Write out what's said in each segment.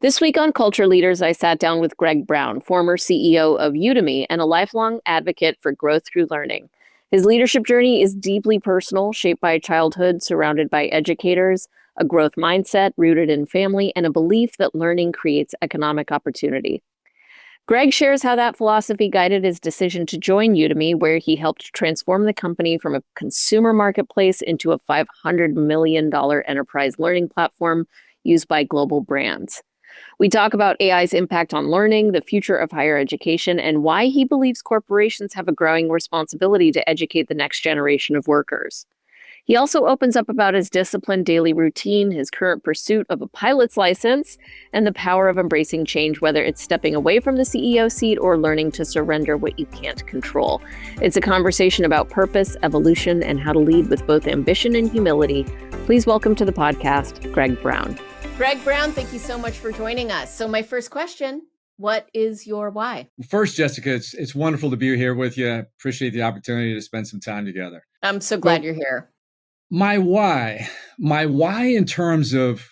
This week on Culture Leaders, I sat down with Greg Brown, former CEO of Udemy and a lifelong advocate for growth through learning. His leadership journey is deeply personal, shaped by a childhood surrounded by educators, a growth mindset rooted in family, and a belief that learning creates economic opportunity. Greg shares how that philosophy guided his decision to join Udemy, where he helped transform the company from a consumer marketplace into a $500 million enterprise learning platform used by global brands. We talk about AI's impact on learning, the future of higher education, and why he believes corporations have a growing responsibility to educate the next generation of workers. He also opens up about his disciplined daily routine, his current pursuit of a pilot's license, and the power of embracing change, whether it's stepping away from the CEO seat or learning to surrender what you can't control. It's a conversation about purpose, evolution, and how to lead with both ambition and humility. Please welcome to the podcast, Greg Brown. Greg Brown, thank you so much for joining us. So my first question, what is your why? First, Jessica, it's wonderful to be here with you. I appreciate the opportunity to spend some time together. I'm so glad you're here. My why in terms of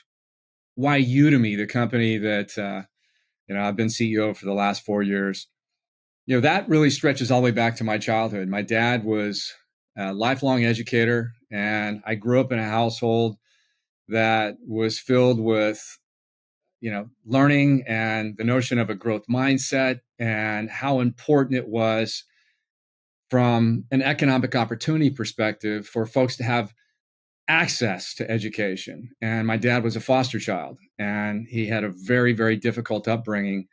why Udemy, the company that I've been CEO for the last 4 years, that really stretches all the way back to my childhood. My dad was a lifelong educator, and I grew up in a household that was filled with learning and the notion of a growth mindset and how important it was from an economic opportunity perspective for folks to have access to education. And my dad was a foster child, and he had a very, very difficult upbringing.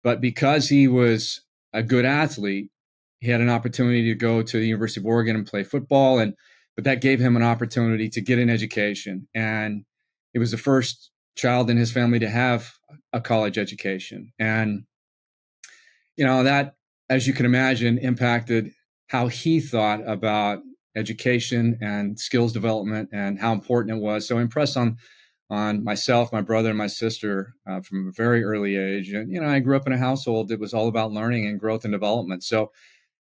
But because he was a good athlete, he had an opportunity to go to the University of Oregon and play football. But that gave him an opportunity to get an education. And he was the first child in his family to have a college education. And, that, as you can imagine, impacted how he thought about education and skills development and how important it was. So impressed on myself, my brother, and my sister from a very early age. And, I grew up in a household that was all about learning and growth and development. So,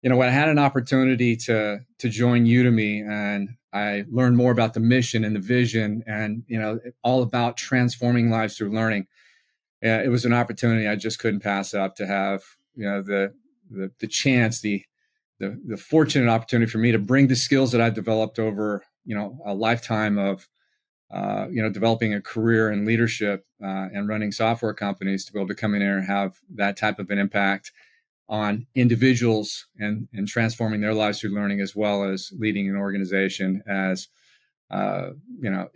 when I had an opportunity to join Udemy, and I learned more about the mission and the vision and, all about transforming lives through learning, it was an opportunity I just couldn't pass up to have, the chance, the fortunate opportunity for me to bring the skills that I've developed over, a lifetime of, developing a career in leadership and running software companies, to be able to come in here and have that type of an impact on individuals and transforming their lives through learning, as well as leading an organization as,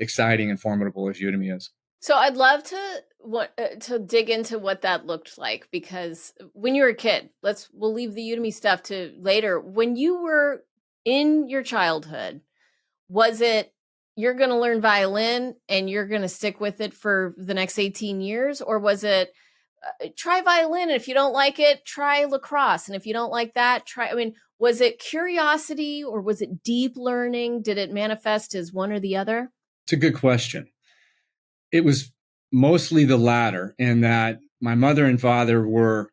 exciting and formidable as Udemy is. So I'd love to dig into what that looked like, because when you were a kid, we'll leave the Udemy stuff to later. When you were in your childhood, was it you're going to learn violin and you're going to stick with it for the next 18 years? Or was it try violin, and if you don't like it, try lacrosse, and if you don't like that, was it curiosity or was it deep learning? Did it manifest as one or the other? It's a good question. It was mostly the latter, in that my mother and father were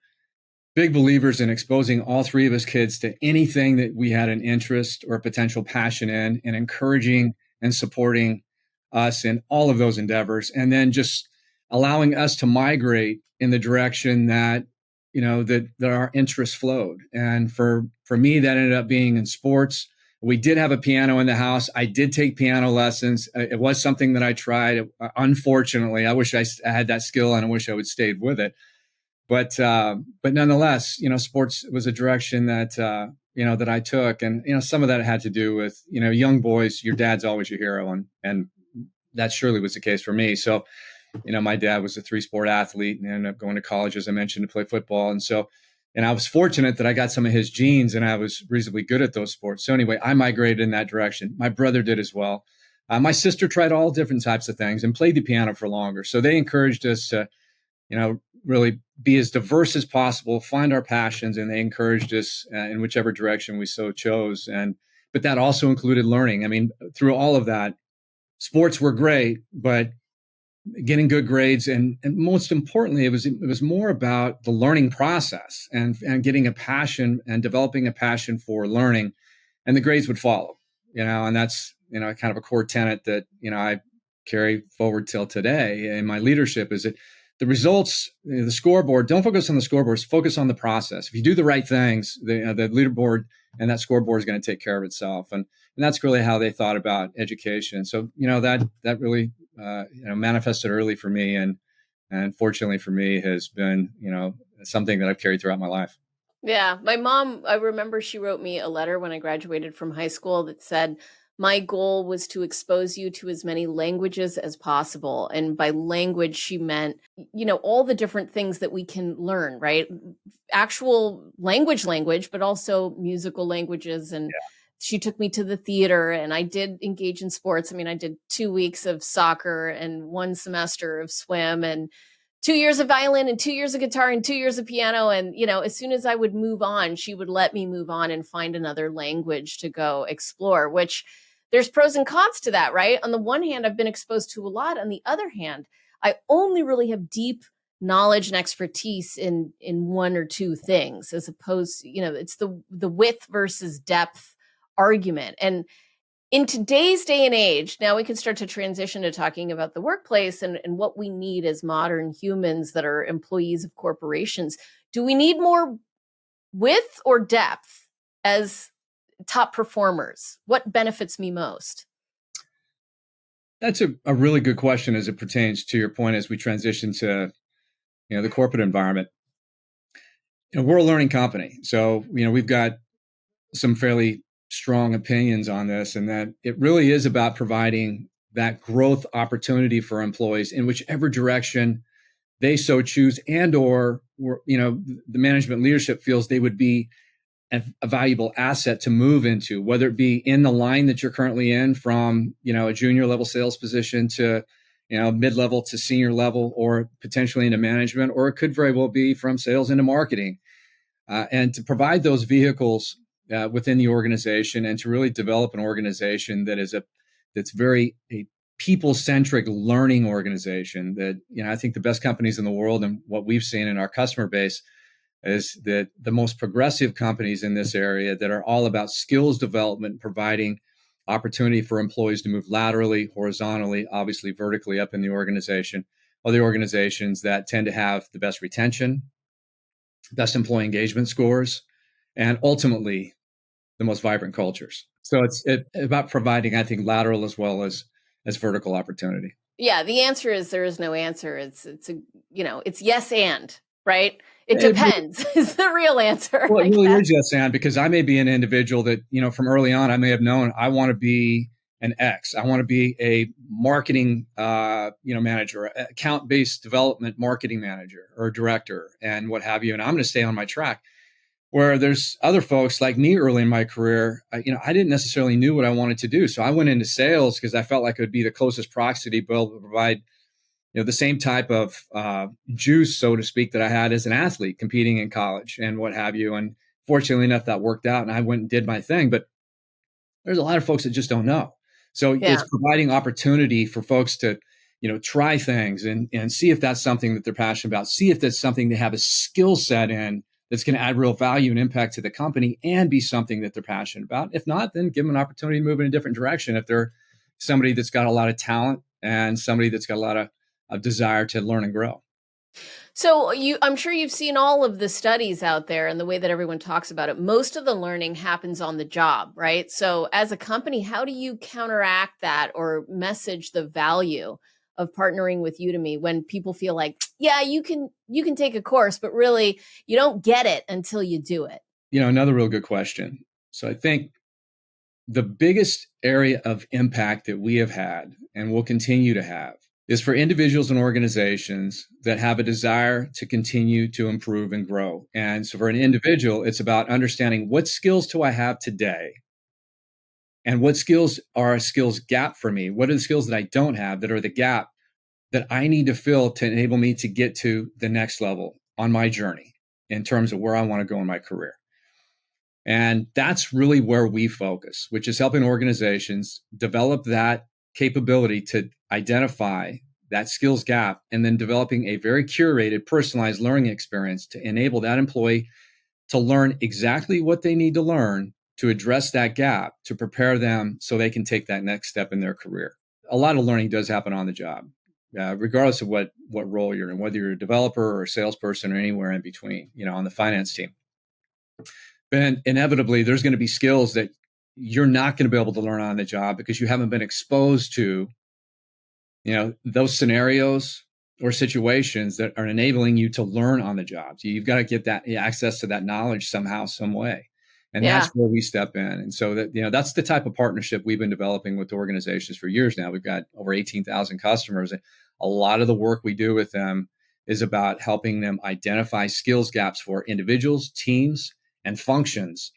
big believers in exposing all three of us kids to anything that we had an interest or potential passion in, and encouraging and supporting us in all of those endeavors, and then just allowing us to migrate in the direction that, that our interests flowed. And for me, that ended up being in sports. We did have a piano in the house. I did take piano lessons. It was something that I tried. Unfortunately, I wish I had that skill, and I wish I would stayed with it. But nonetheless, sports was a direction that, that I took. And, some of that had to do with, young boys, your dad's always your hero. And that surely was the case for me. So, my dad was a 3-sport athlete and ended up going to college, as I mentioned, to play football. And I was fortunate that I got some of his genes, and I was reasonably good at those sports. So anyway, I migrated in that direction. My brother did as well. My sister tried all different types of things and played the piano for longer. So they encouraged us to, really be as diverse as possible, find our passions, and they encouraged us in whichever direction we so chose. But that also included learning. I mean, through all of that, sports were great, but getting good grades, and most importantly, it was more about the learning process and getting a passion and developing a passion for learning, and the grades would follow. And that's kind of a core tenet that I carry forward till today in my leadership, is that the results, the scoreboard, don't focus on the scoreboards, focus on the process. If you do the right things, the leaderboard and that scoreboard is going to take care of itself. And that's really how they thought about education. So, that really, manifested early for me. And fortunately for me has been, something that I've carried throughout my life. Yeah, my mom, I remember she wrote me a letter when I graduated from high school that said, my goal was to expose you to as many languages as possible. And by language, she meant, all the different things that we can learn, right? Actual language, but also musical languages. And she took me to the theater, and I did engage in sports. I mean, I did 2 weeks of soccer and 1 semester of swim, and 2 years of violin and 2 years of guitar and 2 years of piano. And, as soon as I would move on, she would let me move on and find another language to go explore, which there's pros and cons to that, right? On the one hand, I've been exposed to a lot. On the other hand, I only really have deep knowledge and expertise in one or two things, as opposed to, it's the width versus depth argument. And in today's day and age, now we can start to transition to talking about the workplace and what we need as modern humans that are employees of corporations. Do we need more width or depth as top performers? What benefits me most? That's a really good question as it pertains to your point as we transition to, the corporate environment. We're a learning company. So, we've got some fairly strong opinions on this, and that it really is about providing that growth opportunity for employees in whichever direction they so choose, and or the management leadership feels they would be a valuable asset to move into, whether it be in the line that you're currently in, from a junior level sales position to mid-level to senior level, or potentially into management, or it could very well be from sales into marketing, and to provide those vehicles within the organization, and to really develop an organization that's very a people-centric learning organization. That I think the best companies in the world, and what we've seen in our customer base, is that the most progressive companies in this area that are all about skills development, providing opportunity for employees to move laterally, horizontally, obviously vertically up in the organization, are the organizations that tend to have the best retention, best employee engagement scores, and ultimately the most vibrant cultures. So it's about providing, I think, lateral as well as vertical opportunity. Yeah, the answer is there is no answer. It's yes and, right? It depends is the real answer. Well, it really is yes and, because I may be an individual that, from early on, I may have known I want to be an X. I want to be a marketing, manager, account-based development marketing manager or director, and what have you. And I'm going to stay on my track. Where there's other folks like me early in my career, I didn't necessarily knew what I wanted to do. So I went into sales because I felt like it would be the closest proxy to be able to provide, the same type of juice, so to speak, that I had as an athlete competing in college and what have you. And fortunately enough, that worked out and I went and did my thing. But there's a lot of folks that just don't know. So It's providing opportunity for folks to, try things and see if that's something that they're passionate about, see if that's something they have a skill set in that's going to add real value and impact to the company and be something that they're passionate about. If not, then give them an opportunity to move in a different direction. If they're somebody that's got a lot of talent and somebody that's got a lot of desire to learn and grow. So I'm sure you've seen all of the studies out there and the way that everyone talks about it. Most of the learning happens on the job, right? So as a company, how do you counteract that or message the value of partnering with Udemy when people feel like, yeah, you can take a course, but really you don't get it until you do it? Another real good question. So I think the biggest area of impact that we have had and will continue to have is for individuals and organizations that have a desire to continue to improve and grow. And so for an individual, it's about understanding what skills do I have today and what skills are a skills gap for me? What are the skills that I don't have that are the gap that I need to fill to enable me to get to the next level on my journey in terms of where I want to go in my career? And that's really where we focus, which is helping organizations develop that capability to identify that skills gap and then developing a very curated, personalized learning experience to enable that employee to learn exactly what they need to learn to address that gap, to prepare them so they can take that next step in their career. A lot of learning does happen on the job. regardless of what role you're in, whether you're a developer or a salesperson or anywhere in between, on the finance team. And inevitably, there's going to be skills that you're not going to be able to learn on the job because you haven't been exposed to, those scenarios or situations that are enabling you to learn on the job. So you've got to get that access to that knowledge somehow, some way. And that's where we step in. And so that's the type of partnership we've been developing with organizations for years now. We've got over 18,000 customers. And a lot of the work we do with them is about helping them identify skills gaps for individuals, teams, and functions,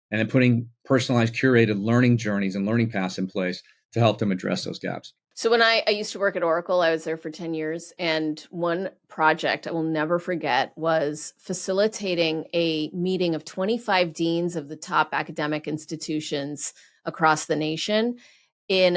and then putting personalized, curated learning journeys and learning paths in place to help them address those gaps. So when I used to work at Oracle, I was there for 10 years. And one project I will never forget was facilitating a meeting of 25 deans of the top academic institutions across the nation in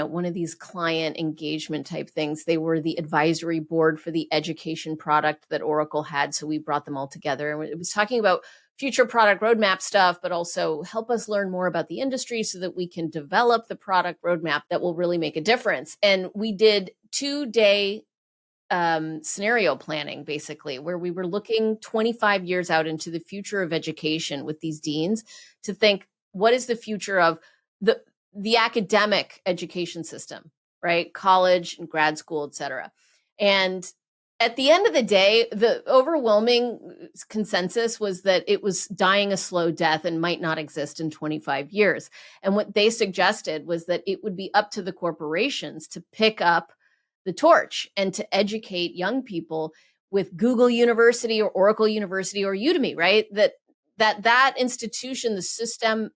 one of these client engagement type things. They were the advisory board for the education product that Oracle had. So we brought them all together, and it was talking about future product roadmap stuff, but also help us learn more about the industry so that we can develop the product roadmap that will really make a difference. And we did 2-day scenario planning, basically, where we were looking 25 years out into the future of education with these deans to think, what is the future of the academic education system, right? College and grad school, et cetera. And at the end of the day, the overwhelming consensus was that it was dying a slow death and might not exist in 25 years. And what they suggested was that it would be up to the corporations to pick up the torch and to educate young people with Google University or Oracle University or Udemy, right? That institution, the system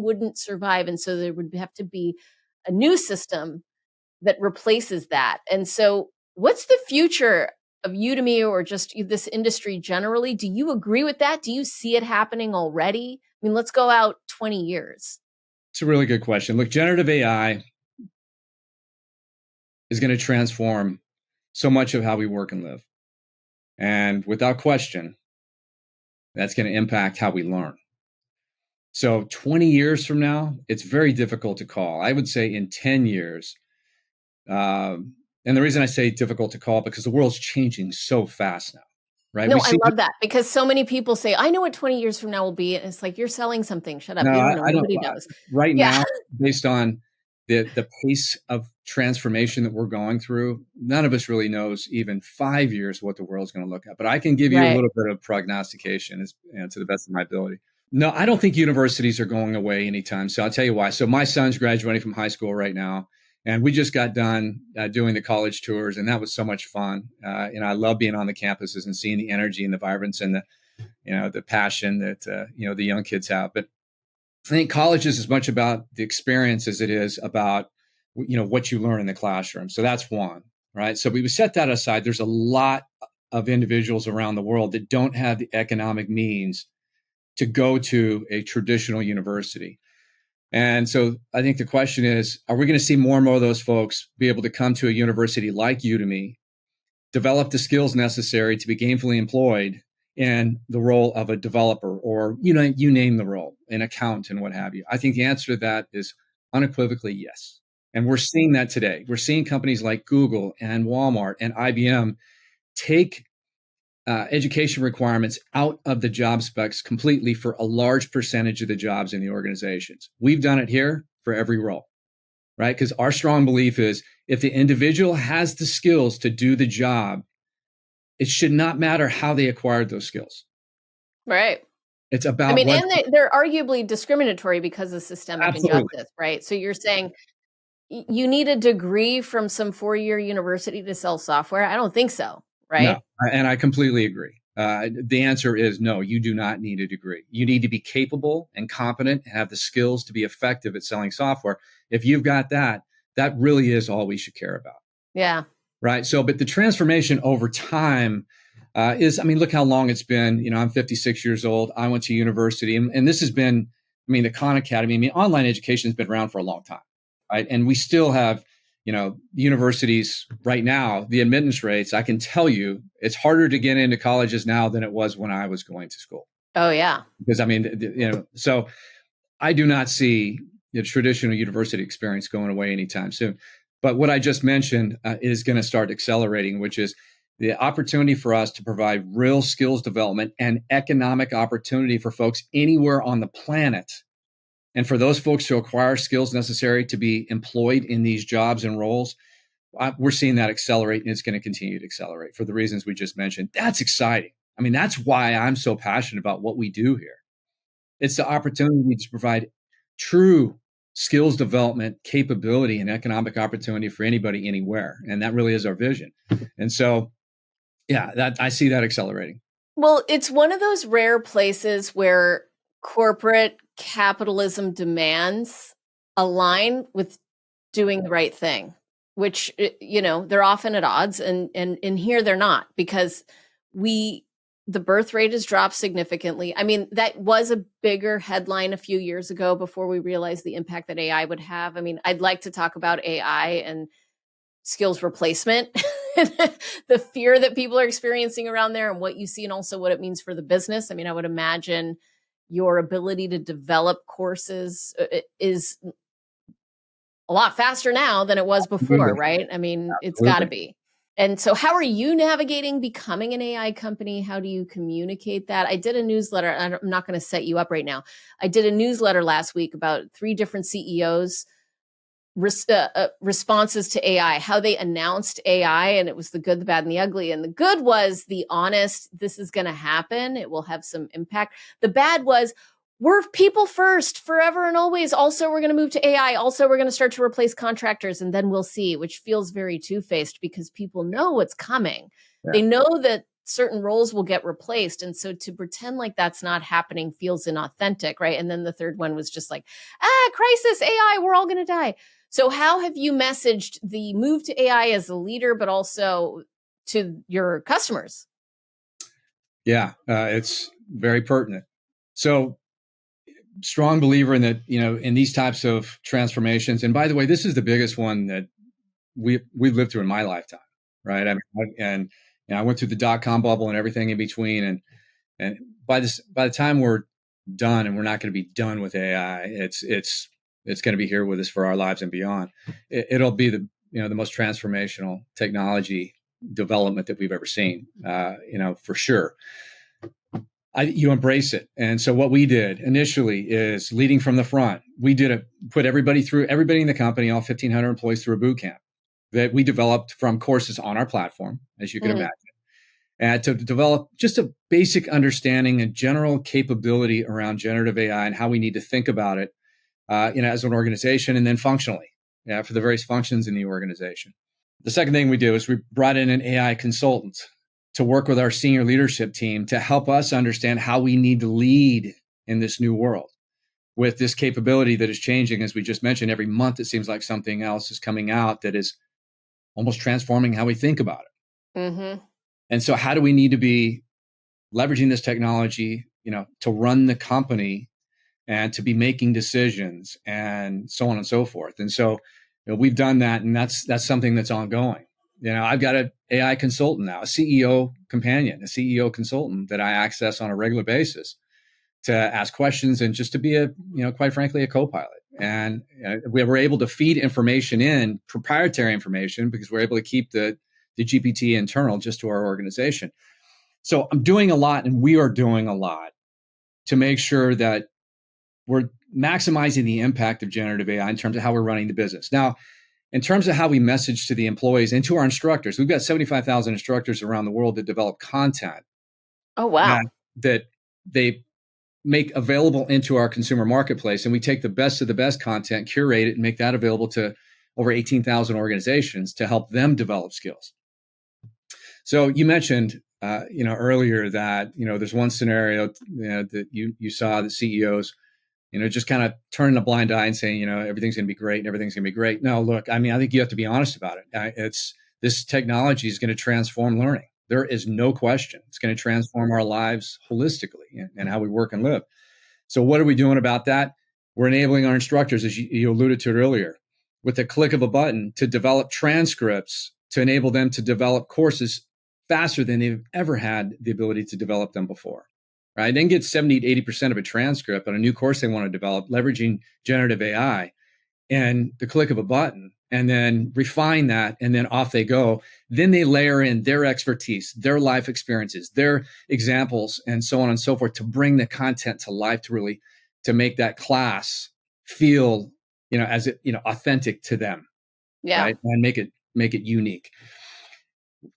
wouldn't survive. And so there would have to be a new system that replaces that. And so what's the future of Udemy or just this industry generally? Do you agree with that? Do you see it happening already? I mean, let's go out 20 years. It's a really good question. Look, generative AI is going to transform so much of how we work and live. And without question, that's going to impact how we learn. So 20 years from now, it's very difficult to call. I would say in 10 years, and the reason I say difficult to call, because the world's changing so fast now, right? No, I love that, because so many people say, I know what 20 years from now will be. And it's like, you're selling something. Shut up. No, You don't know. I don't. Nobody knows. Right now, based on the pace of transformation that we're going through, none of us really knows even 5 years what the world's going to look at. But I can give you a little bit of prognostication to the best of my ability. No, I don't think universities are going away anytime. So I'll tell you why. So my son's graduating from high school right now. And we just got done doing the college tours, and that was so much fun. And I love being on the campuses and seeing the energy and the vibrance and the passion that the young kids have. But I think college is as much about the experience as it is about what you learn in the classroom. So that's one, right? So we would set that aside. There's a lot of individuals around the world that don't have the economic means to go to a traditional university. And so I think the question is, are we going to see more and more of those folks be able to come to a university like Udemy, develop the skills necessary to be gainfully employed in the role of a developer, or, you name the role, an accountant and what have you? I think the answer to that is unequivocally yes. And we're seeing that today. We're seeing companies like Google and Walmart and IBM take education requirements out of the job specs completely for a large percentage of the jobs in the organizations. We've done it here for every role, right? Because our strong belief is if the individual has the skills to do the job, it should not matter how they acquired those skills. Right. It's about and they're arguably discriminatory because of systemic injustice, right? So you're saying you need a degree from some 4-year university to sell software? I don't think so. Right? No, and I completely agree. The answer is no, you do not need a degree. You need to be capable and competent and have the skills to be effective at selling software. If you've got that, that really is all we should care about. Yeah. Right. So, but the transformation over time look how long it's been. I'm 56 years old. I went to university, and this has been, the Khan Academy. Online education has been around for a long time, right? And we still have universities right now, the admittance rates, I can tell you, it's harder to get into colleges now than it was when I was going to school. Oh, yeah. Because so I do not see the traditional university experience going away anytime soon. But what I just mentioned is going to start accelerating, which is the opportunity for us to provide real skills development and economic opportunity for folks anywhere on the planet. And for those folks to acquire skills necessary to be employed in these jobs and roles, we're seeing that accelerate, and it's going to continue to accelerate for the reasons we just mentioned. That's exciting. I mean, that's why I'm so passionate about what we do here. It's the opportunity to provide true skills development capability and economic opportunity for anybody anywhere. And that really is our vision. And so, yeah, that I see that accelerating. Well, it's one of those rare places where corporate capitalism demands align with doing the right thing, which, they're often at odds, and here they're not, because the birth rate has dropped significantly. I mean, that was a bigger headline a few years ago before we realized the impact that AI would have. I mean, I'd like to talk about AI and skills replacement, the fear that people are experiencing around there and what you see, and also what it means for the business. I mean, I would imagine your ability to develop courses is a lot faster now than it was before, Absolutely. right? I mean, it's got to Absolutely. be. And so, how are you navigating becoming an AI company? How do you communicate that? I did a newsletter. I'm not going to set you up right now. I did a newsletter last week about 3 different CEOs responses to AI, how they announced AI, and it was the good, the bad, and the ugly. And the good was the honest, this is going to happen. It will have some impact. The bad was, we're people first, forever and always. Also, we're going to move to AI. Also, we're going to start to replace contractors, and then we'll see, which feels very two-faced because people know what's coming. Yeah. They know that certain roles will get replaced. And so to pretend like that's not happening feels inauthentic, right? And then the third one was just like, crisis, AI, we're all going to die. So how have you messaged the move to AI as a leader, but also to your customers? Yeah, it's very pertinent. So, strong believer in that, in these types of transformations. And by the way, this is the biggest one that we've lived through in my lifetime, right? I mean, I went through the dot-com bubble and everything in between. And by the time we're done, and we're not going to be done with AI, it's going to be here with us for our lives and beyond. It'll be the most transformational technology development that we've ever seen, for sure. You embrace it. And so what we did initially is leading from the front. We put everybody in the company, all 1,500 employees, through a boot camp that we developed from courses on our platform, as you can imagine, and to develop just a basic understanding and general capability around generative AI and how we need to think about it, as an organization, and then functionally, for the various functions in the organization. The second thing we do is we brought in an AI consultant to work with our senior leadership team to help us understand how we need to lead in this new world with this capability that is changing. As we just mentioned, every month it seems like something else is coming out that is almost transforming how we think about it. Mm-hmm. And so how do we need to be leveraging this technology, to run the company and to be making decisions and so on and so forth. And so we've done that, and that's something that's ongoing. I've got an AI consultant now, a CEO companion, a CEO consultant that I access on a regular basis to ask questions and just to be quite frankly, a co-pilot. And we were able to feed information in, proprietary information, because we're able to keep the GPT internal just to our organization. So I'm doing a lot, and we are doing a lot to make sure that we're maximizing the impact of generative AI in terms of how we're running the business. Now, in terms of how we message to the employees and to our instructors, we've got 75,000 instructors around the world that develop content. Oh, wow. That they make available into our consumer marketplace. And we take the best of the best content, curate it, and make that available to over 18,000 organizations to help them develop skills. So you mentioned, earlier that, there's one scenario that you saw the CEOs, just kind of turning a blind eye and saying, everything's going to be great and everything's going to be great. No, look, I mean, I think you have to be honest about it. This technology is going to transform learning. There is no question. It's going to transform our lives holistically and how we work and live. So what are we doing about that? We're enabling our instructors, as you alluded to it earlier, with the click of a button to develop transcripts to enable them to develop courses faster than they've ever had the ability to develop them before. Right? Then get 70 to 80% of a transcript on a new course they want to develop, leveraging generative AI and the click of a button, and then refine that, and then off they go. Then they layer in their expertise, their life experiences, their examples, and so on and so forth to bring the content to life, to really to make that class feel, as it, authentic to them, Yeah. right? And make it unique.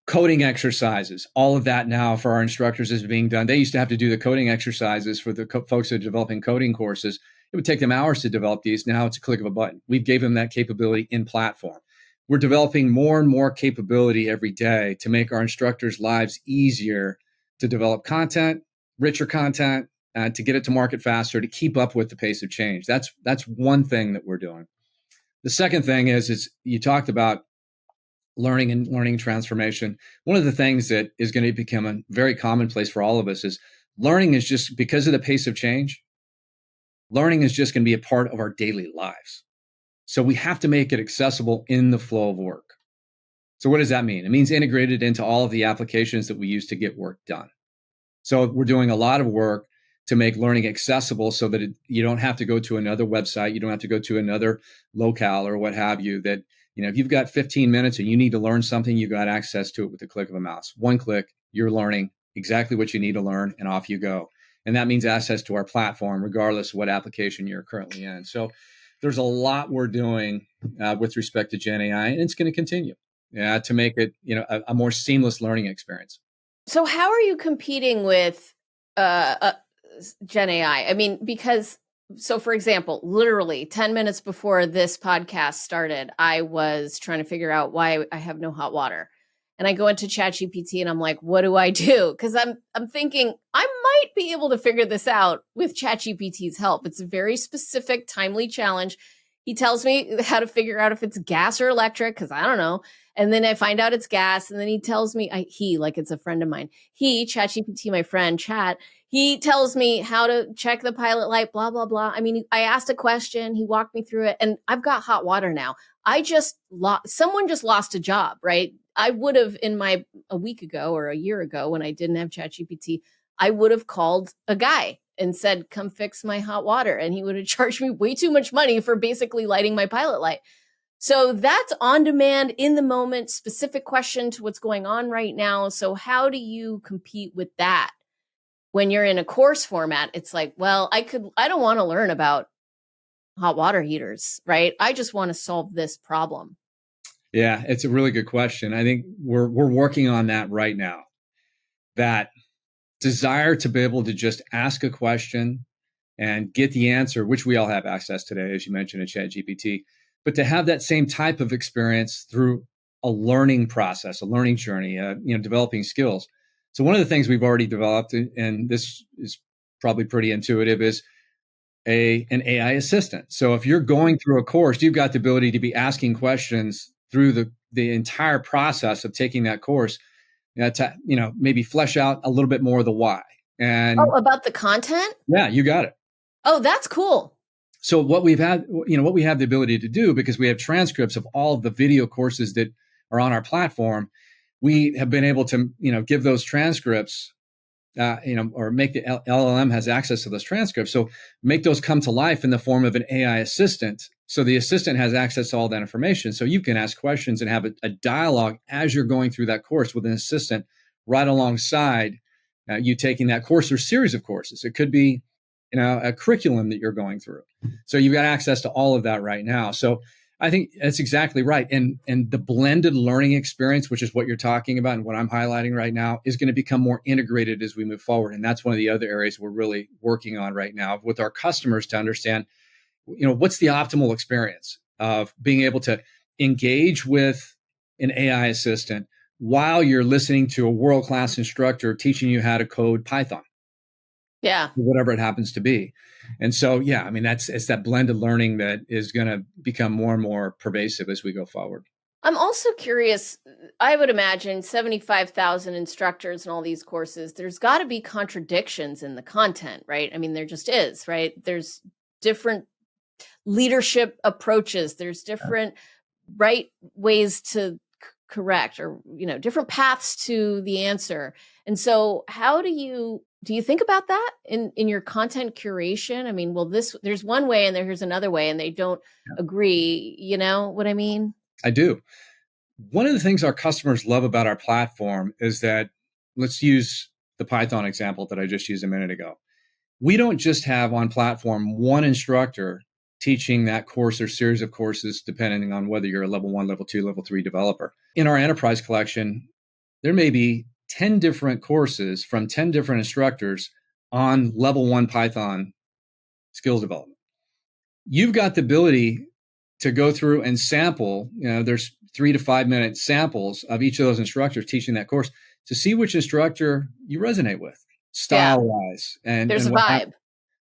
Coding exercises, all of that now for our instructors is being done. They used to have to do the coding exercises for the folks that are developing coding courses. It would take them hours to develop these. Now it's a click of a button. We've gave them that capability in platform. We're developing more and more capability every day to make our instructors' lives easier to develop content, richer content, to get it to market faster, to keep up with the pace of change. That's one thing that we're doing. The second thing is you talked about learning and learning transformation. One of the things that is going to become a very commonplace for all of us is learning is just, because of the pace of change, learning is just going to be a part of our daily lives. So we have to make it accessible in the flow of work. So what does that mean? It means integrated into all of the applications that we use to get work done. So we're doing a lot of work to make learning accessible so that you don't have to go to another website. You don't have to go to another locale or what have you. That, if you've got 15 minutes and you need to learn something, you've got access to it with the click of a mouse. One click, you're learning exactly what you need to learn, and off you go. And that means access to our platform, regardless of what application you're currently in. So there's a lot we're doing with respect to Gen AI, and it's going to continue to make it, a more seamless learning experience. So how are you competing with Gen AI? I mean, because, so for example, literally 10 minutes before this podcast started, I was trying to figure out why I have no hot water. And I go into ChatGPT and I'm like, what do I do? Because I'm thinking I might be able to figure this out with ChatGPT's help. It's a very specific, timely challenge. He tells me how to figure out if it's gas or electric, because I don't know. And then I find out it's gas. And then he tells me, like it's a friend of mine. ChatGPT, my friend, he tells me how to check the pilot light, blah, blah, blah. I mean, I asked a question, he walked me through it, and I've got hot water now. Someone just lost a job, right? I would have a week ago or a year ago when I didn't have ChatGPT, I would have called a guy and said, come fix my hot water. And he would have charged me way too much money for basically lighting my pilot light. So that's on demand, in the moment, specific question to what's going on right now. So how do you compete with that? When you're in a course format, it's like, well, I don't want to learn about hot water heaters, right? I just want to solve this problem. Yeah, it's a really good question. I think we're working on that right now. That desire to be able to just ask a question and get the answer, which we all have access today, as you mentioned, in ChatGPT, but to have that same type of experience through a learning process, a learning journey, developing skills. So one of the things we've already developed, and this is probably pretty intuitive, is an AI assistant. So if you're going through a course, you've got the ability to be asking questions through the entire process of taking that course, to maybe flesh out a little bit more of the why. And about the content? Yeah, you got it. Oh, that's cool. So what we have the ability to do, because we have transcripts of all of the video courses that are on our platform, we have been able to, give those transcripts, or make the LLM has access to those transcripts. So make those come to life in the form of an AI assistant. So the assistant has access to all that information. So you can ask questions and have a dialogue as you're going through that course with an assistant right alongside you taking that course or series of courses. It could be, a curriculum that you're going through. So you've got access to all of that right now. So I think that's exactly right. And the blended learning experience, which is what you're talking about and what I'm highlighting right now, is going to become more integrated as we move forward. And that's one of the other areas we're really working on right now with our customers to understand, what's the optimal experience of being able to engage with an AI assistant while you're listening to a world-class instructor teaching you how to code Python. Yeah. Whatever it happens to be. And so, yeah, I mean, it's that blended learning that is going to become more and more pervasive as we go forward. I'm also curious, I would imagine 75,000 instructors in all these courses, there's got to be contradictions in the content, right? I mean, there just is, right? There's different leadership approaches. There's different right ways to correct, or, different paths to the answer. And so how do you Do you think about that in your content curation? I mean, well, there's one way and there's another way, and they don't Yeah. agree. You know what I mean? I do. One of the things our customers love about our platform is that, let's use the Python example that I just used a minute ago. We don't just have on platform one instructor teaching that course or series of courses, depending on whether you're a level 1, level 2, level 3 developer. In our enterprise collection, there may be 10 different courses from 10 different instructors on level 1 Python skills development. You've got the ability to go through and sample, there's 3 to 5 minute samples of each of those instructors teaching that course to see which instructor you resonate with Yeah, style wise there's and a what vibe.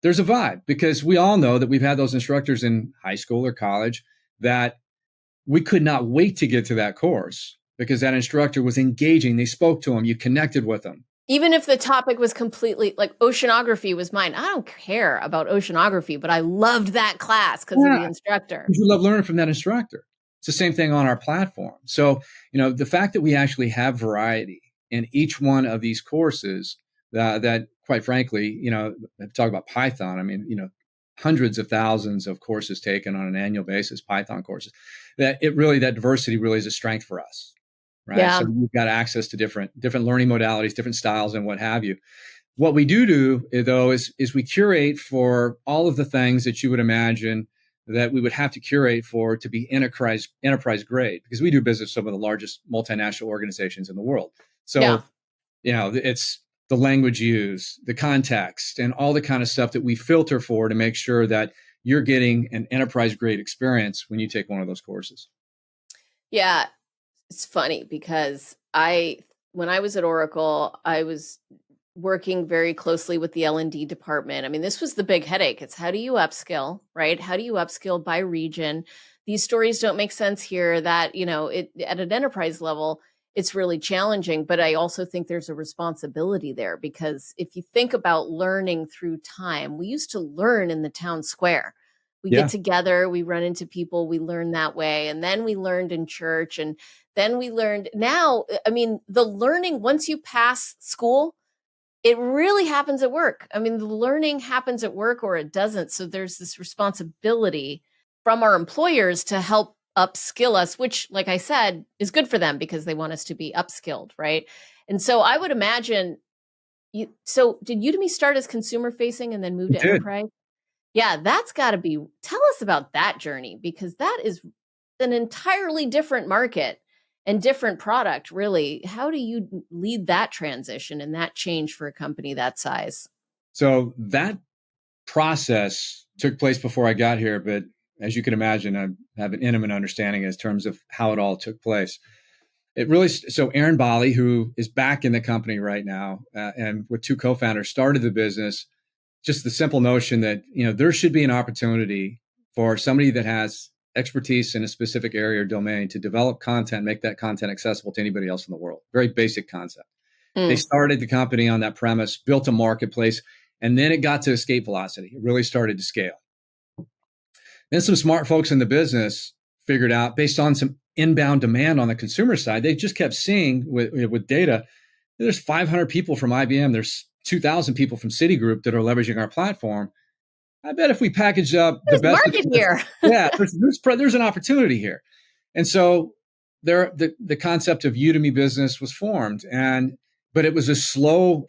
there's a vibe, because we all know that we've had those instructors in high school or college that we could not wait to get to that course because that instructor was engaging. They spoke to them. You connected with them. Even if the topic was completely like oceanography was mine. I don't care about oceanography, but I loved that class because of Yeah. the instructor. You love learning from that instructor. It's the same thing on our platform. So, the fact that we actually have variety in each one of these courses that quite frankly, talk about Python. I mean, hundreds of thousands of courses taken on an annual basis, Python courses, that diversity really is a strength for us. Right. Yeah. So we've got access to different learning modalities, different styles and what have you. What we do though is we curate for all of the things that you would imagine that we would have to curate for to be enterprise grade, because we do business with some of the largest multinational organizations in the world. Yeah. So, it's the language used, the context, and all the kind of stuff that we filter for to make sure that you're getting an enterprise grade experience when you take one of those courses. Yeah. It's funny because when I was at Oracle, I was working very closely with the L&D department. I mean, this was the big headache. It's how do you upskill, right? How do you upskill by region? These stories don't make sense here. That, at an enterprise level, it's really challenging. But I also think there's a responsibility there, because if you think about learning through time, we used to learn in the town square. We get Yeah. together, we run into people, we learn that way. And then we learned in church. And then we learned now, I mean, the learning, once you pass school, it really happens at work. I mean, the learning happens at work or it doesn't. So there's this responsibility from our employers to help upskill us, which, like I said, is good for them because they want us to be upskilled, right? And so I would imagine so did Udemy start as consumer facing and then move It to did. enterprise? Yeah, that's got to be, tell us about that journey, because that is an entirely different market and different product, really. How do you lead that transition and that change for a company that size? So that process took place before I got here, but as you can imagine, I have an intimate understanding in terms of how it all took place. So Aaron Bali, who is back in the company right now, and with two co-founders, started the business. Just the simple notion that there should be an opportunity for somebody that has expertise in a specific area or domain to develop content, make that content accessible to anybody else in the world. Very basic concept. They Mm. started the company on that premise, built a marketplace, and then it got to escape velocity. It really started to scale. Then some smart folks in the business figured out, based on some inbound demand on the consumer side, they just kept seeing with data, there's 500 people from IBM, there's 2,000 people from Citigroup that are leveraging our platform. I bet if we package up the There's best, market here. yeah, there's an opportunity here. And so the concept of Udemy Business was formed, but it was a slow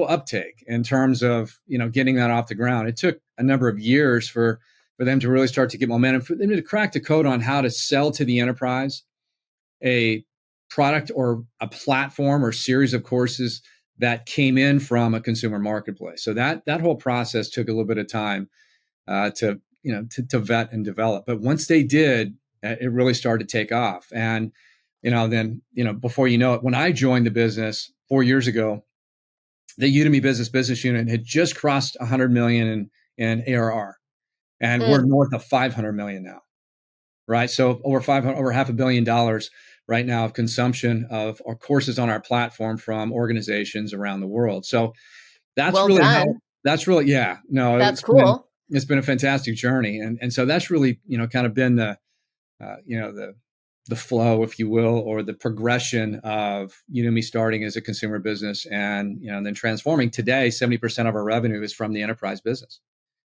uptake in terms of getting that off the ground. It took a number of years for them to really start to get momentum, for them to crack the code on how to sell to the enterprise a product or a platform or series of courses that came in from a consumer marketplace. So that whole process took a little bit of time to vet and develop. But once they did, it really started to take off. And then before you know it, when I joined the business 4 years ago, the Udemy business unit had just crossed 100 million in ARR, and we're Mm. north of 500 million now. Right, so over $500 million right now of consumption of our courses on our platform from organizations around the world. So that's Well really done. yeah, no, That's cool. it's been a fantastic journey, and so that's really kind of been the the flow, if you will, or the progression of Udemy starting as a consumer business and then transforming. Today, 70% of our revenue is from the enterprise business.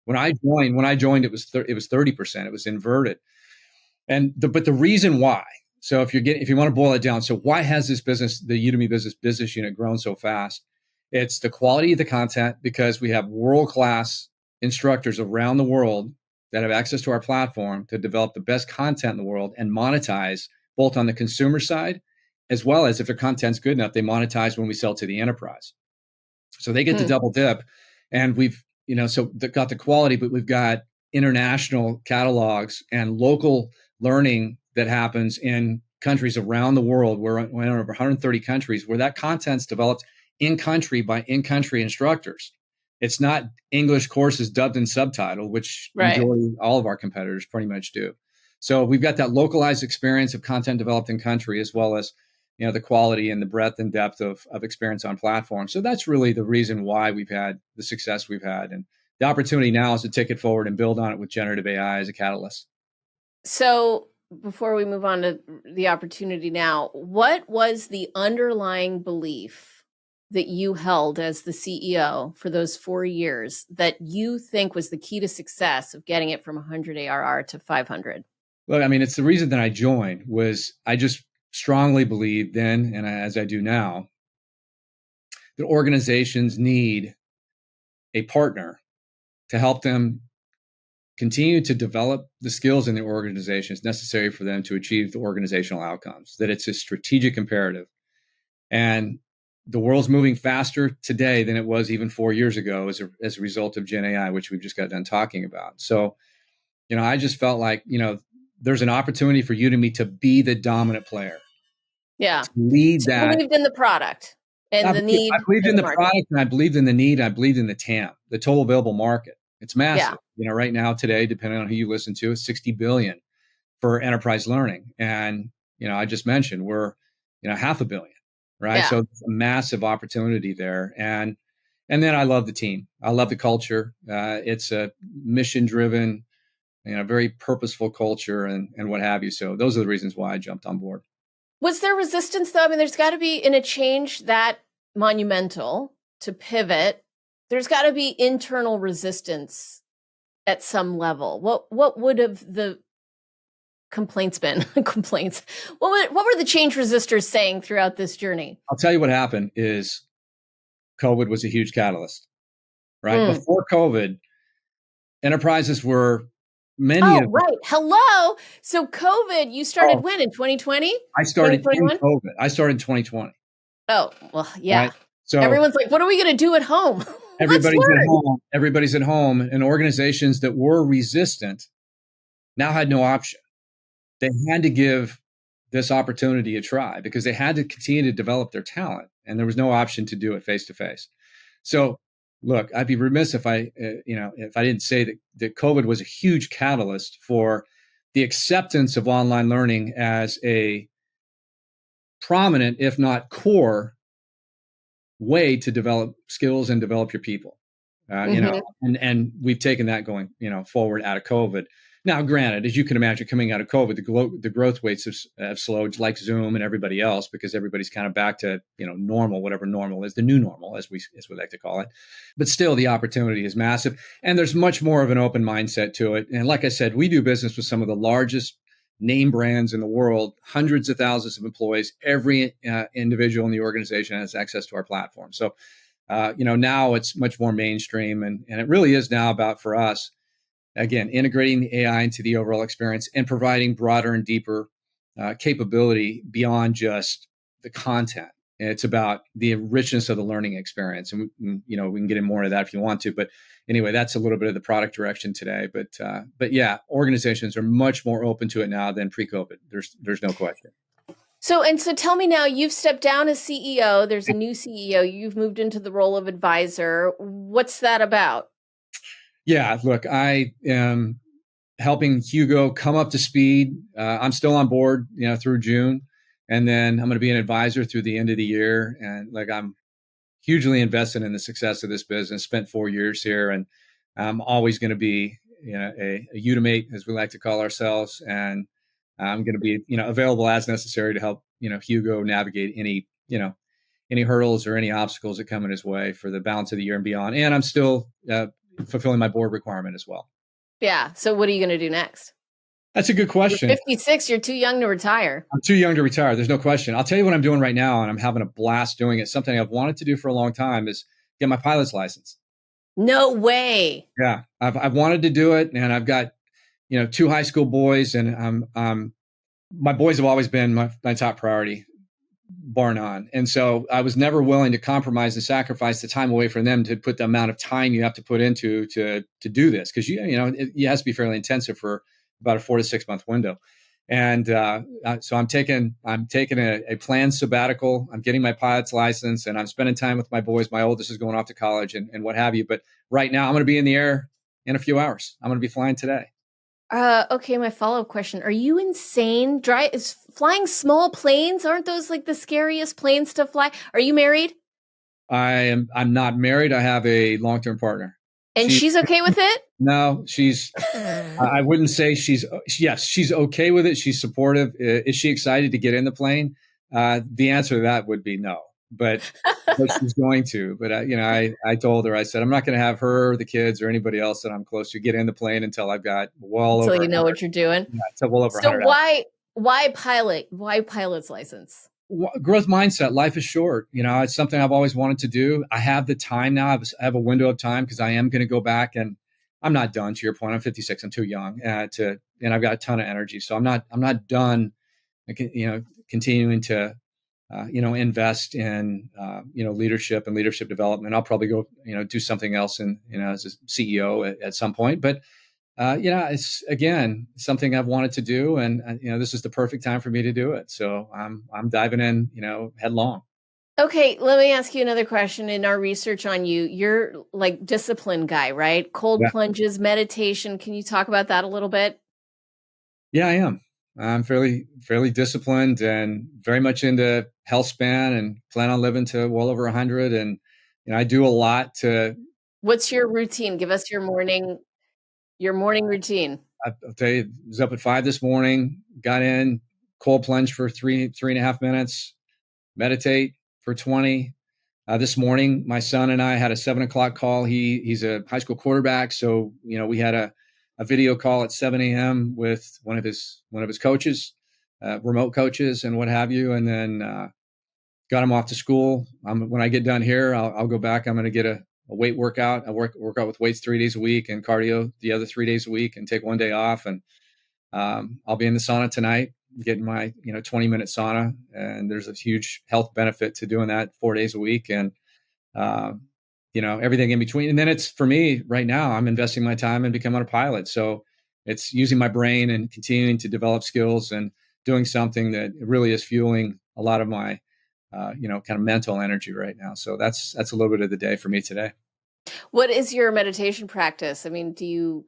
When I joined, it was 30%. It was inverted. But the reason why. So if you want to boil it down, so why has this business, the Udemy business unit, grown so fast? It's the quality of the content, because we have world-class instructors around the world that have access to our platform to develop the best content in the world and monetize both on the consumer side, as well as, if their content's good enough, they monetize when we sell to the enterprise. So they get to double dip. And we've, got the quality, but we've got international catalogs and local learning that happens in countries around the world. We're in over 130 countries where that content's developed in country by in-country instructors. It's not English courses dubbed and subtitled, which majority, all of our competitors pretty much do. So we've got that localized experience of content developed in country, as well as the quality and the breadth and depth of experience on platforms. So that's really the reason why we've had the success we've had. And the opportunity now is to take it forward and build on it with generative AI as a catalyst. So before we move on to the opportunity now, what was the underlying belief that you held as the CEO for those 4 years that you think was the key to success of getting it from 100 ARR to 500? Look, I mean, it's the reason that I joined. Was I just strongly believed then, and as I do now, that organizations need a partner to help them continue to develop the skills in their organizations necessary for them to achieve the organizational outcomes, that it's a strategic imperative. And the world's moving faster today than it was even 4 years ago as a result of Gen AI, which we've just got done talking about. So, I just felt like, there's an opportunity for Udemy to be the dominant player. Yeah. To lead so that. You believed in the product and the need. I believed in the product, and I believed in the need. I believed in the TAM, the total available market. It's massive. Right now, today, depending on who you listen to, it's 60 billion for enterprise learning. And, I just mentioned we're, $500 million, right? Yeah. So it's a massive opportunity there. And then I love the team. I love the culture. It's a mission-driven, very purposeful culture and what have you. So those are the reasons why I jumped on board. Was there resistance, though? I mean, there's got to be, in a change that monumental to pivot, there's got to be internal resistance at some level. What would have the complaints been? Complaints. What were the change resistors saying throughout this journey? I'll tell you what happened is COVID was a huge catalyst, right? Before COVID, enterprises were many of right. Hello. So COVID, you started when, in 2020? I started in COVID. I started in 2020. Oh, well, yeah. Right? So everyone's like, what are we going to do at home? Everybody's at home. Everybody's at home. And organizations that were resistant now had no option. They had to give this opportunity a try because they had to continue to develop their talent. And there was no option to do it face to face. So look, I'd be remiss if I didn't say that COVID was a huge catalyst for the acceptance of online learning as a prominent, if not core, way to develop skills and develop your people. And we've taken that going, forward out of COVID. Now, granted, as you can imagine, coming out of COVID, the growth rates have slowed, like Zoom and everybody else, because everybody's kind of back to normal, whatever normal is, the new normal, as we like to call it. But still, the opportunity is massive, and there's much more of an open mindset to it. And like I said, we do business with some of the largest name brands in the world, hundreds of thousands of employees. Every individual in the organization has access to our platform. So, now it's much more mainstream, and it really is now about, for us, again, integrating the AI into the overall experience and providing broader and deeper capability beyond just the content. And it's about the richness of the learning experience. And, we can get in more of that if you want to. But anyway, that's a little bit of the product direction today. But yeah, organizations are much more open to it now than pre-COVID. There's no question. So tell me now, you've stepped down as CEO. There's a new CEO. You've moved into the role of advisor. What's that about? Yeah, look, I am helping Hugo come up to speed. I'm still on board, through June, and then I'm going to be an advisor through the end of the year. And I'm hugely invested in the success of this business. Spent 4 years here, and I'm always going to be, a Udemy, as we like to call ourselves, and I'm going to be, available as necessary to help, Hugo navigate any hurdles or any obstacles that come in his way for the balance of the year and beyond. And I'm still fulfilling my board requirement as well. Yeah. So what are you going to do next? That's a good You're question. 56. You're too young to retire. I'm too young to retire. There's no question. I'll tell you what I'm doing right now, and I'm having a blast doing it. Something I've wanted to do for a long time is get my pilot's license. No way. Yeah, I've wanted to do it, and I've got two high school boys, and my boys have always been my top priority, bar none. And so I was never willing to compromise and sacrifice the time away from them to put the amount of time you have to put into to do this, because it has to be fairly intensive for about a 4 to 6 month window. And so I'm taking a planned sabbatical. I'm getting my pilot's license, and I'm spending time with my boys. My oldest is going off to college and what have you. But right now, I'm going to be in the air in a few hours. I'm going to be flying today. Okay, my follow-up question. Are you insane? Is flying small planes? Aren't those like the scariest planes to fly? Are you married? I'm not married. I have a long-term partner. And she's okay with it? No, I wouldn't say yes, she's okay with it. She's supportive. Is she excited to get in the plane? The answer to that would be no, but she's going to. But I told her, I said, I'm not going to have her, the kids, or anybody else that I'm close to get in the plane until I've got until you know what you're doing. Yeah, until well over so 100 why pilot? Why pilot's license? Growth mindset. Life is short. It's something I've always wanted to do. I have the time now. I have a window of time because I am going to go back, and I'm not done. To your point, I'm 56. I'm too young and I've got a ton of energy. So I'm not done. Continuing to invest in leadership and leadership development. I'll probably go do something else as a CEO at some point. But it's again something I've wanted to do, and this is the perfect time for me to do it. So I'm diving in, headlong. Okay, let me ask you another question. In our research on you, you're like discipline guy, right? Cold plunges, meditation. Can you talk about that a little bit? Yeah, I am. I'm fairly disciplined and very much into health span, and plan on living to well over 100. And I do a lot to. What's your routine? Give us your morning routine. I'll tell you, I was up at 5 this morning, got in, cold plunge for 3.5 minutes, meditate for 20. This morning, my son and I had a 7 o'clock call. He's a high school quarterback. So, we had a video call at 7 a.m. with one of his coaches, remote coaches and what have you. And then got him off to school. When I get done here, I'll go back. I'm going to get a weight workout. I work out with weights 3 days a week and cardio the other 3 days a week, and take one day off. And I'll be in the sauna tonight, getting my 20-minute sauna. And there's a huge health benefit to doing that 4 days a week, and everything in between. And then it's, for me right now, I'm investing my time in becoming a pilot. So it's using my brain and continuing to develop skills and doing something that really is fueling a lot of my kind of mental energy right now. So that's a little bit of the day for me today. What is your meditation practice? I mean, do you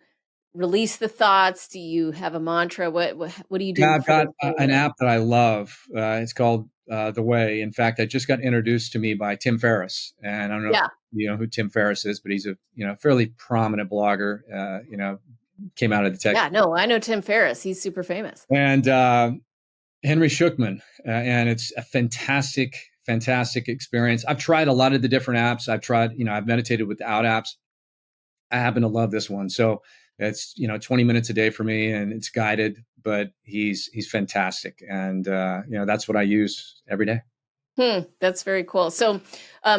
release the thoughts? Do you have a mantra? What do you do? Yeah, I've got an app that I love. It's called The Way. In fact, I just got introduced to me by Tim Ferriss, and I don't know if you know who Tim Ferriss is, but he's a fairly prominent blogger. Came out of the tech. Yeah, no, I know Tim Ferriss. He's super famous. And Henry Schuckman, and it's a fantastic experience. I've tried a lot of the different apps. I've meditated without apps. I happen to love this one. So it's 20 minutes a day for me, and it's guided, but he's fantastic, and that's what I use every day. That's very cool. So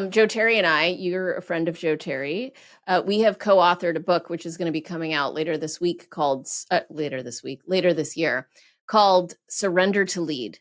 Joe Terry and I, you're a friend of Joe Terry. We have co-authored a book which is going to be coming out later this year, called Surrender to Lead.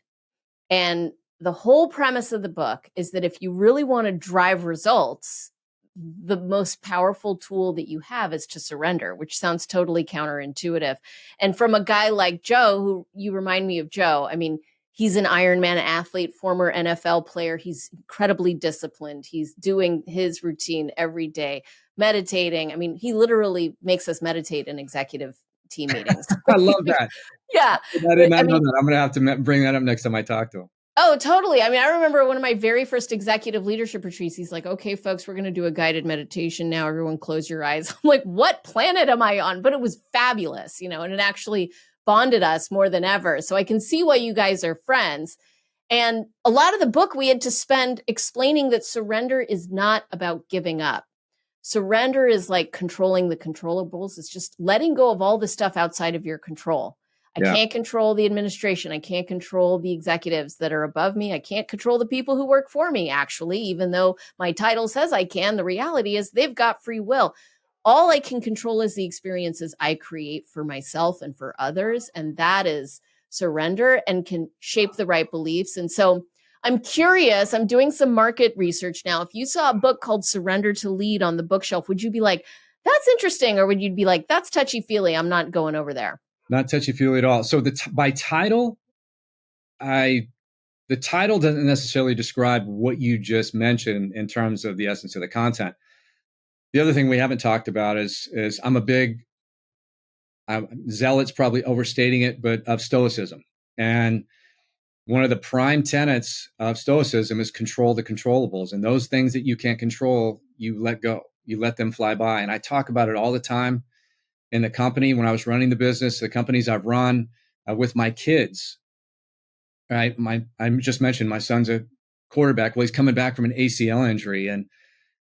And the whole premise of the book is that if you really want to drive results, the most powerful tool that you have is to surrender, which sounds totally counterintuitive. And from a guy like Joe, who you remind me of Joe, I mean, he's an Ironman athlete, former NFL player. He's incredibly disciplined. He's doing his routine every day, meditating. I mean, he literally makes us meditate in executive team meetings. I love that. Yeah. I did not know that. I'm going to have to bring that up next time I talk to him. Oh, totally. I mean, I remember one of my very first executive leadership retreats. He's like, okay, folks, we're going to do a guided meditation now. Everyone close your eyes. I'm like, what planet am I on? But it was fabulous, and it actually bonded us more than ever. So I can see why you guys are friends. And a lot of the book we had to spend explaining that surrender is not about giving up. Surrender is like controlling the controllables. It's just letting go of all the stuff outside of your control. I Yeah. can't control the administration. I can't control the executives that are above me. I can't control the people who work for me, actually, even though my title says I can. The reality is they've got free will. All I can control is the experiences I create for myself and for others. And that is surrender and can shape the right beliefs. And so I'm curious, I'm doing some market research now. If you saw a book called Surrender to Lead on the bookshelf, would you be like, that's interesting? Or would you be like, that's touchy feely, I'm not going over there? Not touchy feely at all. So by title, the title doesn't necessarily describe what you just mentioned in terms of the essence of the content. The other thing we haven't talked about is I'm a big zealot's probably overstating it, but of Stoicism. And one of the prime tenets of Stoicism is control the controllables. And those things that you can't control, you let go. You let them fly by. And I talk about it all the time in the company when I was running the business, the companies I've run with my kids. Right. I just mentioned my son's a quarterback. Well, he's coming back from an ACL injury. And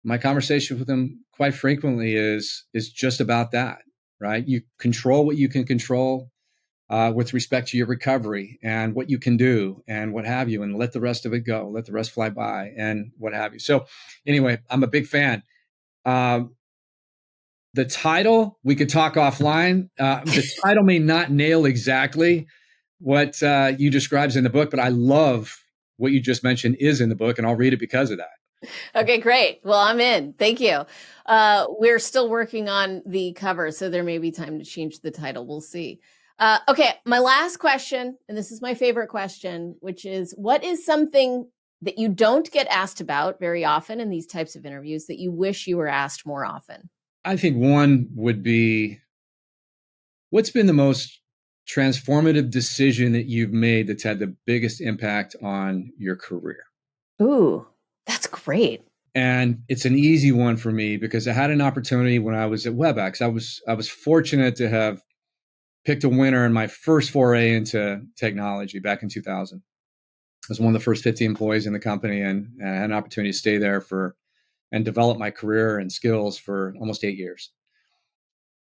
my conversation with him quite frequently is just about that. Right. You control what you can control with respect to your recovery and what you can do and what have you, and let the rest of it go, let the rest fly by and what have you. So anyway, I'm a big fan. The title, we could talk offline. The title may not nail exactly what you describes in the book, but I love what you just mentioned is in the book, and I'll read it because of that. Okay, great. Well, I'm in. Thank you. We're still working on the cover, so there may be time to change the title. We'll see. Okay, my last question, and this is my favorite question, which is, what is something that you don't get asked about very often in these types of interviews that you wish you were asked more often? I think one would be, what's been the most transformative decision that you've made that's had the biggest impact on your career? Ooh, that's great. And it's an easy one for me because I had an opportunity when I was at WebEx. I was fortunate to have picked a winner in my first foray into technology back in 2000. I was one of the first 50 employees in the company, and I had an opportunity to stay there and develop my career and skills for almost 8 years.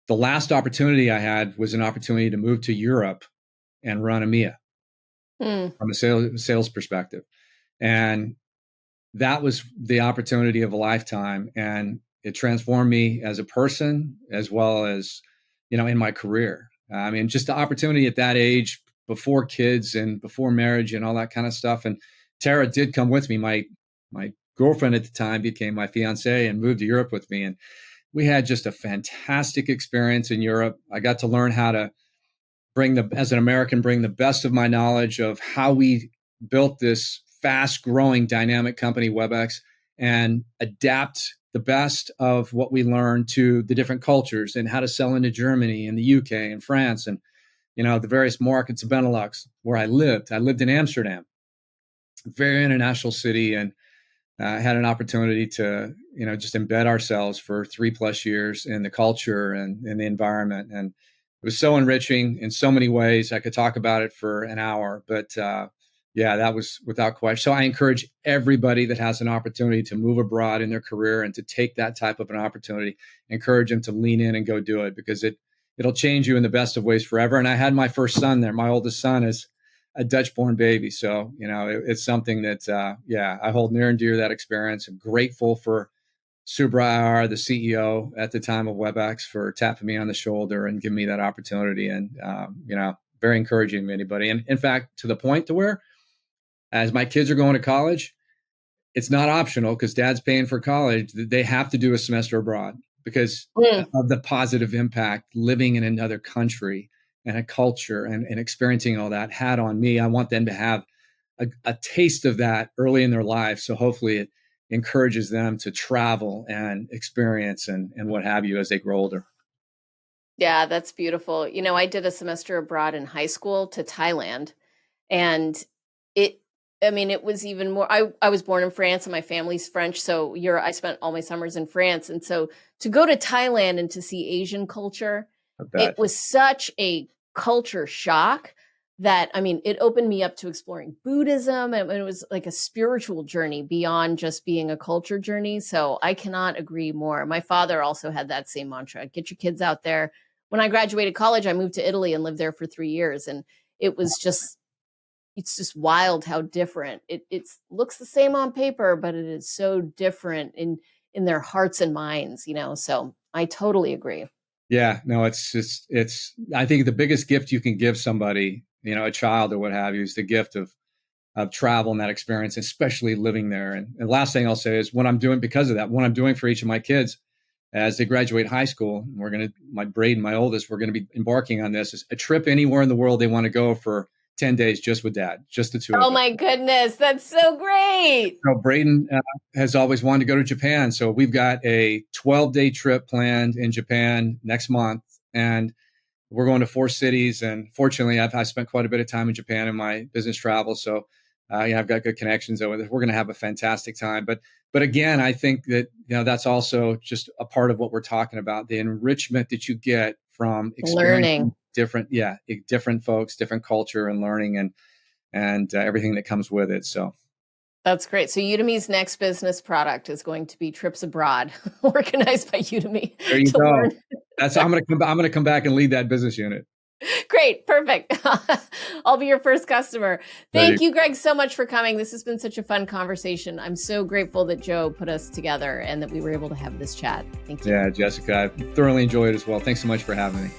The last opportunity I had was an opportunity to move to Europe and run EMEA from a sales perspective. And that was the opportunity of a lifetime. And it transformed me as a person as well as, in my career. I mean, just the opportunity at that age, before kids and before marriage and all that kind of stuff. And Tara did come with me. My girlfriend at the time became my fiance and moved to Europe with me. And we had just a fantastic experience in Europe. I got to learn how to as an American, bring the best of my knowledge of how we built this fast growing dynamic company, WebEx, and adapt the best of what we learned to the different cultures and how to sell into Germany and the UK and France and, the various markets of Benelux where I lived. I lived in Amsterdam, a very international city, and had an opportunity to, just embed ourselves for 3+ years in the culture and in the environment. And it was so enriching in so many ways. I could talk about it for an hour, but yeah, that was without question. So I encourage everybody that has an opportunity to move abroad in their career and to take that type of an opportunity, encourage them to lean in and go do it, because it'll change you in the best of ways forever. And I had my first son there. My oldest son is a Dutch-born baby. So, it's something that, I hold near and dear that experience. I'm grateful for Subra Iyer, the CEO at the time of WebEx, for tapping me on the shoulder and giving me that opportunity. And, very encouraging to anybody. And in fact, to the point to where, as my kids are going to college, it's not optional because dad's paying for college. They have to do a semester abroad because of the positive impact living in another country and a culture and experiencing all that had on me. I want them to have a taste of that early in their life. So hopefully it encourages them to travel and experience and what have you as they grow older. Yeah, that's beautiful. I did a semester abroad in high school to Thailand, and it was even more. I was born in France and my family's French. So I spent all my summers in France. And so to go to Thailand and to see Asian culture, I it bet. was such a culture shock that, I mean, it opened me up to exploring Buddhism, and it was like a spiritual journey beyond just being a culture journey. So I cannot agree more. My father also had that same mantra: get your kids out there. When I graduated college, I moved to Italy and lived there for 3 years. And it was just, it's just wild how different it looks the same on paper, but it is so different in their hearts and minds, you know? So I totally agree. Yeah, no, I think the biggest gift you can give somebody, a child or what have you, is the gift of travel and that experience, especially living there. And the last thing I'll say is what I'm doing because of that, what I'm doing for each of my kids as they graduate high school, my Braden, my oldest, we're going to be embarking on this, is a trip anywhere in the world they want to go for 10 days just with dad, just the two of Oh us. my goodness, that's so great. So Braden has always wanted to go to Japan. So we've got a 12-day trip planned in Japan next month. And we're going to 4 cities. And fortunately, I spent quite a bit of time in Japan in my business travel. So I've got good connections over there. We're going to have a fantastic time. But again, I think that that's also just a part of what we're talking about, the enrichment that you get from experiencing different folks, different culture, and learning and everything that comes with it. So that's great. So Udemy's next business product is going to be trips abroad, organized by Udemy. There you go. Learn. I'm going to come back and lead that business unit. Great. Perfect. I'll be your first customer. Thank you, Greg, so much for coming. This has been such a fun conversation. I'm so grateful that Joe put us together and that we were able to have this chat. Thank you. Yeah, Jessica, I thoroughly enjoyed it as well. Thanks so much for having me.